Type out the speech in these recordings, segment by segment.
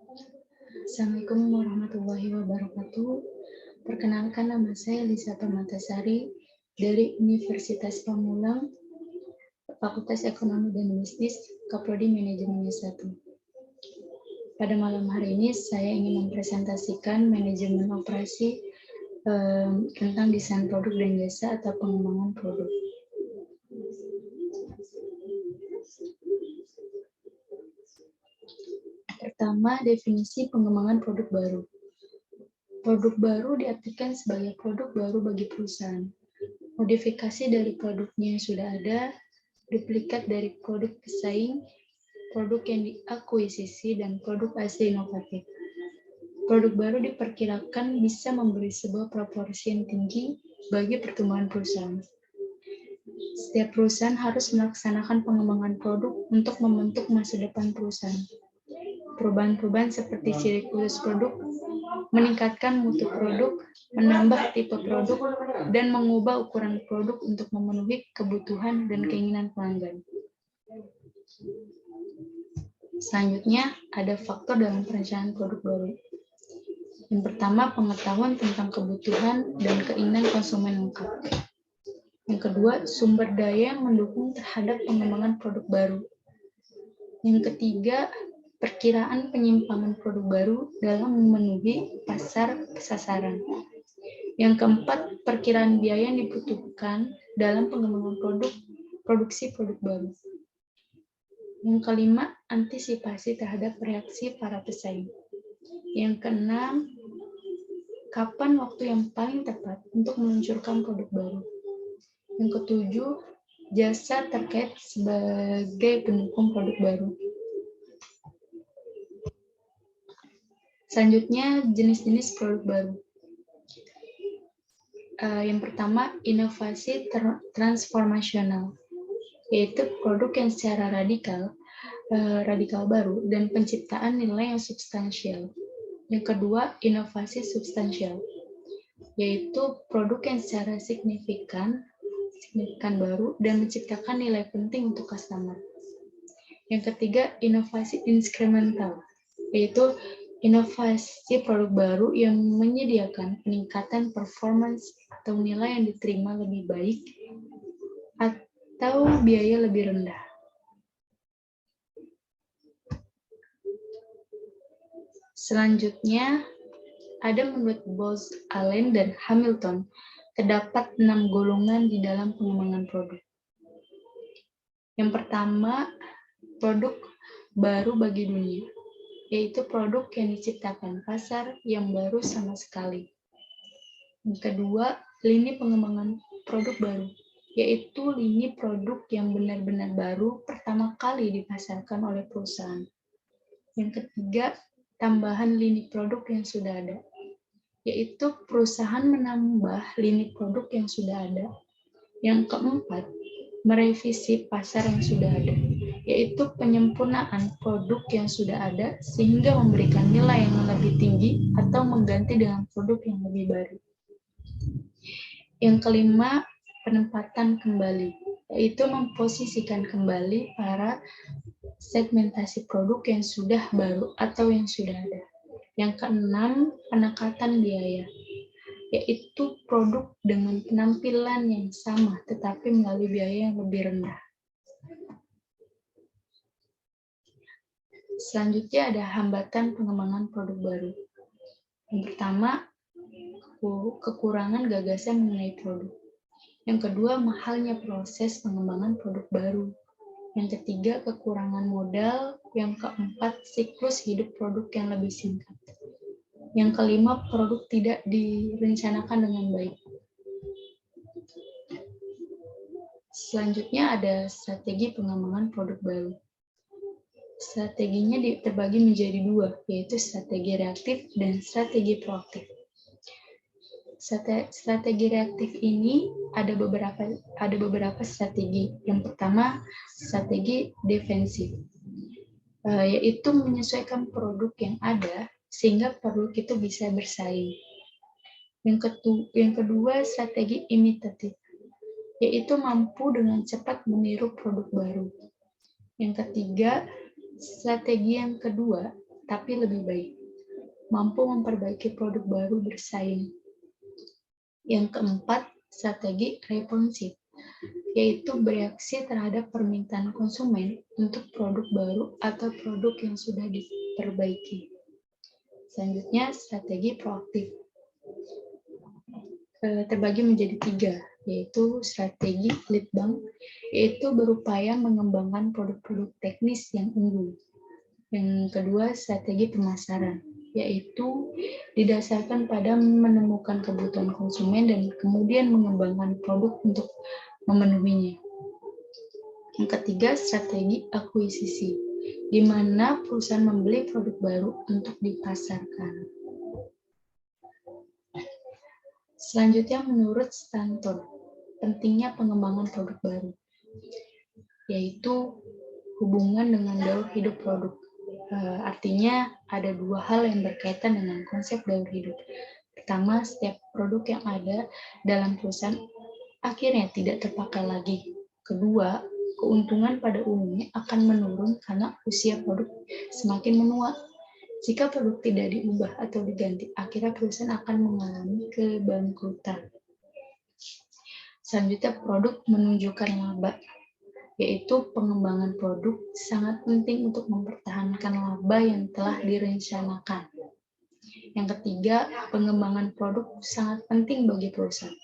Assalamualaikum warahmatullahi wabarakatuh. Perkenalkan, nama saya Lisa Permatasari dari Universitas Pamulang, Fakultas Ekonomi dan Bisnis, Kaprodi Manajemen S1. Pada malam hari ini saya ingin mempresentasikan manajemen operasi tentang desain produk dan jasa atau pengembangan produk. Pertama, definisi pengembangan produk baru. Produk baru diartikan sebagai produk baru bagi perusahaan. Modifikasi dari produknya yang sudah ada, duplikat dari produk pesaing, produk yang diakuisisi, dan produk asli inovatif. Produk baru diperkirakan bisa memberi sebuah proporsi yang tinggi bagi pertumbuhan perusahaan. Setiap perusahaan harus melaksanakan pengembangan produk untuk membentuk masa depan perusahaan. Perubahan-perubahan seperti ciri khusus produk, meningkatkan mutu produk, menambah tipe produk, dan mengubah ukuran produk untuk memenuhi kebutuhan dan keinginan pelanggan. Selanjutnya, ada faktor dalam perencanaan produk baru. Yang pertama, pengetahuan tentang kebutuhan dan keinginan konsumen lengkap. Yang kedua, sumber daya yang mendukung terhadap pengembangan produk baru. Yang ketiga, perkiraan penyimpangan produk baru dalam memenuhi pasar sasaran. Yang keempat, perkiraan biaya yang dibutuhkan dalam pengembangan produksi produk baru. Yang kelima, antisipasi terhadap reaksi para pesaing. Yang keenam, kapan waktu yang paling tepat untuk meluncurkan produk baru. Yang ketujuh, jasa terkait sebagai pendukung produk baru. Selanjutnya, jenis-jenis produk baru. Yang pertama, inovasi transformasional, yaitu produk yang secara radikal baru dan penciptaan nilai yang substansial. Yang kedua, inovasi substansial, yaitu produk yang secara signifikan baru dan menciptakan nilai penting untuk customer. Yang ketiga, inovasi inkremental, yaitu inovasi produk baru yang menyediakan peningkatan performance atau nilai yang diterima lebih baik atau biaya lebih rendah. Selanjutnya, ada menurut Bose, Allen, dan Hamilton, terdapat 6 golongan di dalam pengembangan produk. Yang pertama, produk baru bagi dunia, yaitu produk yang diciptakan pasar yang baru sama sekali. Yang kedua, lini pengembangan produk baru, yaitu lini produk yang benar-benar baru pertama kali dipasarkan oleh perusahaan. Yang ketiga, tambahan lini produk yang sudah ada, yaitu perusahaan menambah lini produk yang sudah ada. Yang keempat, merevisi pasar yang sudah ada, yaitu penyempurnaan produk yang sudah ada sehingga memberikan nilai yang lebih tinggi atau mengganti dengan produk yang lebih baru. Yang kelima, penempatan kembali, yaitu memposisikan kembali para segmentasi produk yang sudah baru atau yang sudah ada. Yang keenam, penekatan biaya, yaitu produk dengan penampilan yang sama tetapi melalui biaya yang lebih rendah. Selanjutnya ada hambatan pengembangan produk baru. Yang pertama, kekurangan gagasan mengenai produk. Yang kedua, mahalnya proses pengembangan produk baru. Yang ketiga, kekurangan modal. Yang keempat, siklus hidup produk yang lebih singkat. Yang kelima, produk tidak direncanakan dengan baik. Selanjutnya ada strategi pengembangan produk baru. Strateginya terbagi menjadi dua, yaitu strategi reaktif dan strategi proaktif. Strategi reaktif ini ada beberapa strategi. Yang pertama, strategi defensif, yaitu menyesuaikan produk yang ada sehingga produk itu bisa bersaing. Yang kedua, strategi imitatif, yaitu mampu dengan cepat meniru produk baru. Yang ketiga, strategi yang kedua tapi lebih baik. Mampu memperbaiki produk baru bersaing. Yang keempat, strategi responsif, yaitu bereaksi terhadap permintaan konsumen untuk produk baru atau produk yang sudah diperbaiki. Selanjutnya, strategi proaktif. Terbagi menjadi 3, yaitu strategi lead bank, yaitu berupaya mengembangkan produk-produk teknis yang unggul. Yang kedua, strategi pemasaran, yaitu didasarkan pada menemukan kebutuhan konsumen dan kemudian mengembangkan produk untuk memenuhinya. Yang ketiga, strategi akuisisi, di mana perusahaan membeli produk baru untuk dipasarkan. Selanjutnya, menurut Stanton, pentingnya pengembangan produk baru, yaitu hubungan dengan daur hidup produk. Artinya ada 2 hal yang berkaitan dengan konsep daur hidup. Pertama, setiap produk yang ada dalam perusahaan akhirnya tidak terpakai lagi. Kedua, keuntungan pada umumnya akan menurun karena usia produk semakin menua. Jika produk tidak diubah atau diganti, akhirnya perusahaan akan mengalami kebangkrutan. Selanjutnya, produk menunjukkan laba, yaitu pengembangan produk sangat penting untuk mempertahankan laba yang telah direncanakan. Yang ketiga, pengembangan produk sangat penting bagi perusahaan,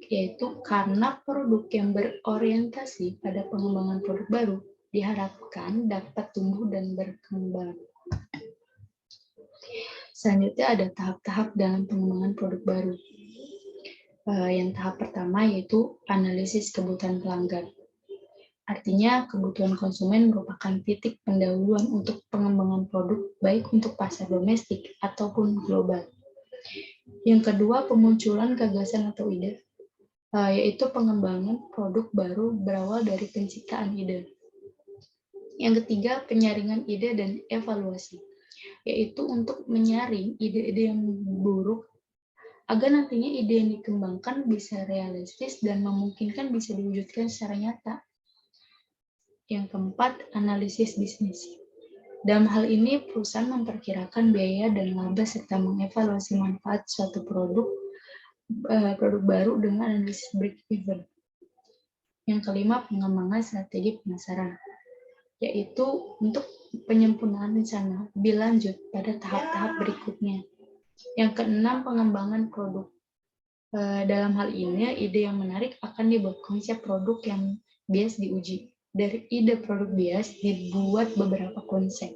yaitu karena produk yang berorientasi pada pengembangan produk baru diharapkan dapat tumbuh dan berkembang. Selanjutnya ada tahap-tahap dalam pengembangan produk baru. Yang tahap pertama yaitu analisis kebutuhan pelanggan. Artinya kebutuhan konsumen merupakan titik pendahuluan untuk pengembangan produk baik untuk pasar domestik ataupun global. Yang kedua, pemunculan gagasan atau ide, yaitu pengembangan produk baru berawal dari penciptaan ide. Yang ketiga, penyaringan ide dan evaluasi, yaitu untuk menyaring ide-ide yang buruk agar nantinya ide yang dikembangkan bisa realistis dan memungkinkan bisa diwujudkan secara nyata. Yang keempat, analisis bisnis. Dalam hal ini, perusahaan memperkirakan biaya dan laba serta mengevaluasi manfaat suatu produk baru dengan analisis break-even. Yang kelima, pengembangan strategi pemasaran, yaitu untuk penyempurnaan rencana lebih lanjut pada tahap-tahap berikutnya. Yang keenam, pengembangan produk. Dalam hal ini, ide yang menarik akan dibuat konsep produk yang bias diuji. Dari ide produk bias dibuat beberapa konsep.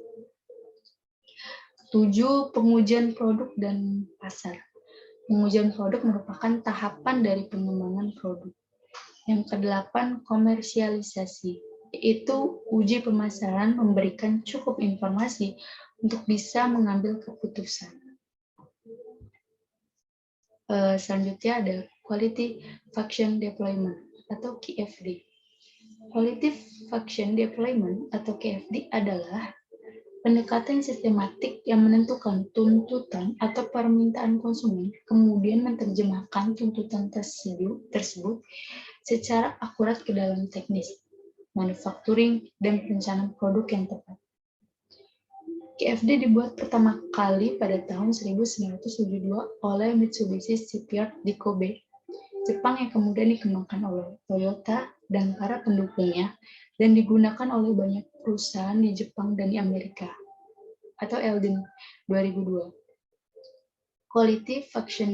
7. Pengujian produk dan pasar. Pengujian produk merupakan tahapan dari pengembangan produk. Yang kedelapan, komersialisasi, yaitu uji pemasaran memberikan cukup informasi untuk bisa mengambil keputusan. Selanjutnya ada Quality Function Deployment atau QFD. Quality Function Deployment atau QFD adalah pendekatan sistematik yang menentukan tuntutan atau permintaan konsumen, kemudian menerjemahkan tuntutan tersebut secara akurat ke dalam teknis, manufacturing, dan perencanaan produk yang tepat. QFD dibuat pertama kali pada tahun 1972 oleh Mitsubishi Shipyard di Kobe, Jepang, yang kemudian dikembangkan oleh Toyota dan para pendukungnya dan digunakan oleh banyak perusahaan di Jepang dan di Amerika, atau Eldin 2002. Quality Function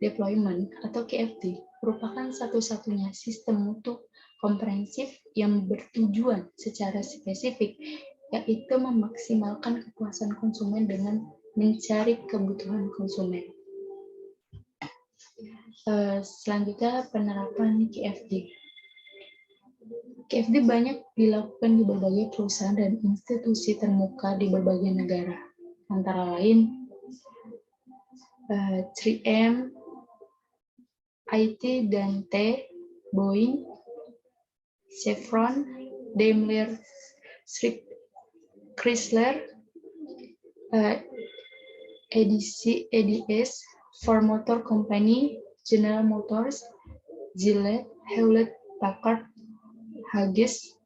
Deployment atau QFD merupakan satu-satunya sistem mutu komprehensif yang bertujuan secara spesifik, yaitu memaksimalkan kepuasan konsumen dengan mencari kebutuhan konsumen. Selanjutnya, penerapan QFD. QFD banyak dilakukan di berbagai perusahaan dan institusi termuka di berbagai negara, antara lain 3M, IT dan T, Boeing, Chevron, Daimler, Chrysler, EDS, Ford Motor Company, General Motors, Gillette, Hewlett Packard, Huggies,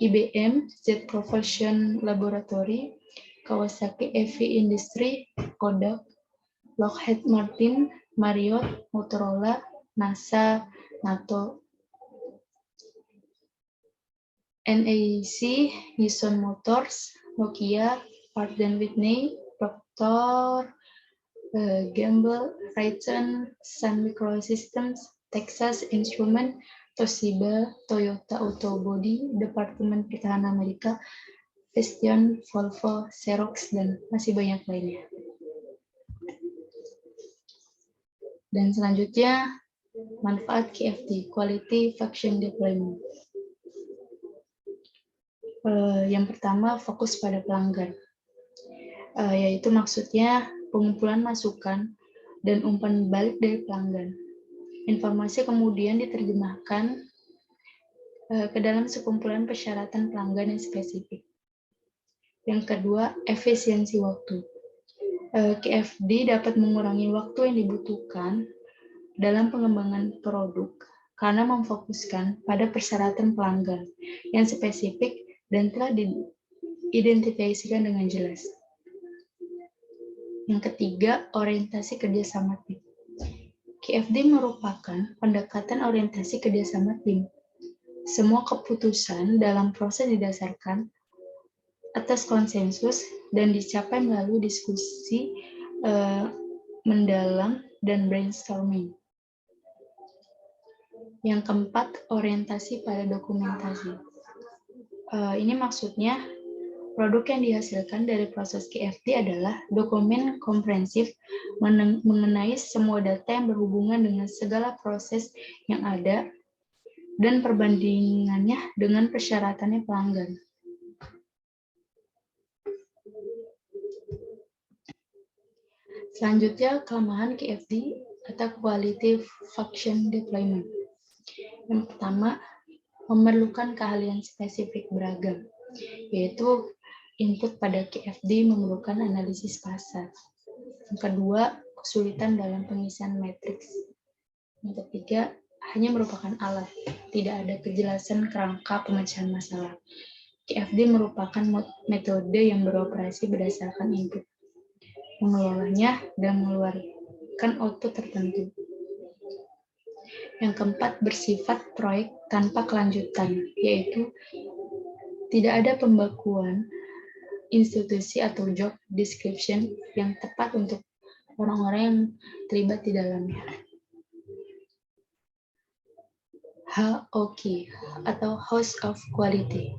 IBM Jet Propulsion Laboratory, Kawasaki Heavy Industry, Kodak, Lockheed Martin, Marriott, Motorola, NASA, NATO, NEC, Nissan Motors, Nokia, Pratt & Whitney, Procter Gamble, Raytheon, Sun Microsystems, Texas Instruments, Toshiba, Toyota Auto Body, Departemen Pertahanan Amerika, Visteon, Volvo, Xerox, dan masih banyak lainnya. Dan selanjutnya, manfaat QFD, Quality Function Deployment. Yang pertama, fokus pada pelanggan. Yaitu maksudnya pengumpulan masukan dan umpan balik dari pelanggan. Informasi kemudian diterjemahkan ke dalam sekumpulan persyaratan pelanggan yang spesifik. Yang kedua, efisiensi waktu. QFD dapat mengurangi waktu yang dibutuhkan dalam pengembangan produk karena memfokuskan pada persyaratan pelanggan yang spesifik dan telah diidentifikasikan dengan jelas. Yang ketiga, orientasi kerjasama tim. QFD merupakan pendekatan orientasi kerjasama tim. Semua keputusan dalam proses didasarkan atas konsensus dan dicapai melalui diskusi mendalam dan brainstorming. Yang keempat, orientasi pada dokumentasi. Ini maksudnya produk yang dihasilkan dari proses QFD adalah dokumen komprehensif mengenai semua data yang berhubungan dengan segala proses yang ada dan perbandingannya dengan persyaratannya pelanggan. Selanjutnya, kelemahan QFD atau Quality Function Deployment. Yang pertama, memerlukan keahlian spesifik beragam, yaitu input pada QFD memerlukan analisis pasar. Yang kedua, kesulitan dalam pengisian matriks. Yang ketiga, hanya merupakan alat, tidak ada kejelasan kerangka pemecahan masalah. QFD merupakan metode yang beroperasi berdasarkan input, mengelolanya dan mengeluarkan output tertentu. Yang keempat, bersifat proyek tanpa kelanjutan, yaitu tidak ada pembakuan institusi atau job description yang tepat untuk orang-orang yang terlibat di dalamnya. HOQ atau House of Quality.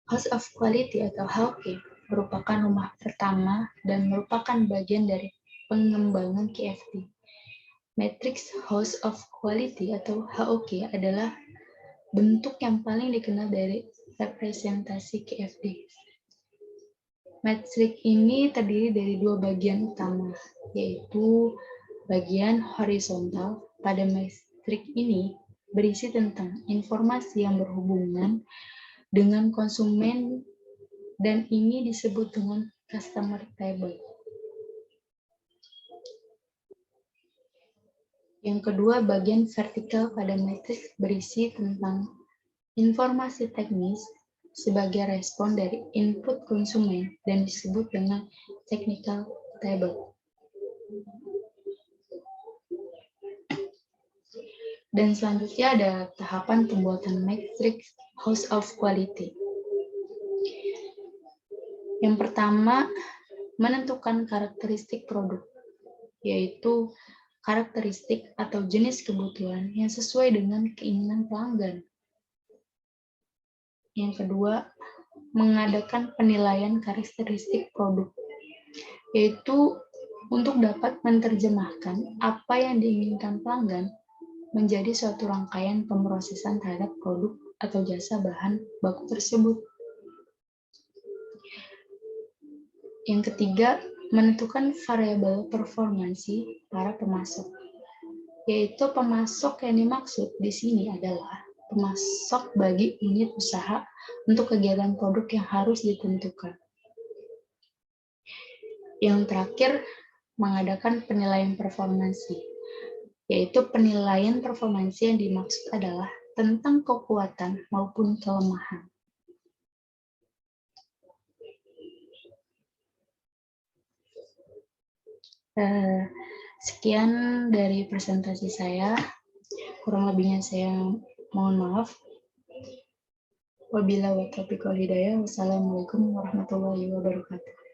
House of Quality atau HOQ merupakan rumah pertama dan merupakan bagian dari pengembangan QFD. Matrix House of Quality atau HOQ adalah bentuk yang paling dikenal dari representasi QFD. Matrix ini terdiri dari dua bagian utama, yaitu bagian horizontal. Pada matrix ini berisi tentang informasi yang berhubungan dengan konsumen dan ini disebut dengan customer table. Yang kedua, bagian vertikal pada matriks berisi tentang informasi teknis sebagai respon dari input konsumen dan disebut dengan technical table. Dan selanjutnya ada tahapan pembuatan matriks House of Quality. Yang pertama, menentukan karakteristik produk, yaitu karakteristik atau jenis kebutuhan yang sesuai dengan keinginan pelanggan. Yang kedua, mengadakan penilaian karakteristik produk, yaitu untuk dapat menerjemahkan apa yang diinginkan pelanggan menjadi suatu rangkaian pemrosesan terhadap produk atau jasa bahan baku tersebut. Yang ketiga, menentukan variabel performansi para pemasok, yaitu pemasok yang dimaksud di sini adalah pemasok bagi unit usaha untuk kegiatan produk yang harus ditentukan. Yang terakhir, mengadakan penilaian performansi, yaitu penilaian performansi yang dimaksud adalah tentang kekuatan maupun kelemahan Sekian dari presentasi saya. Kurang lebihnya saya mohon maaf. Wabillahi taufiq wal hidayah. Wassalamualaikum warahmatullahi wabarakatuh.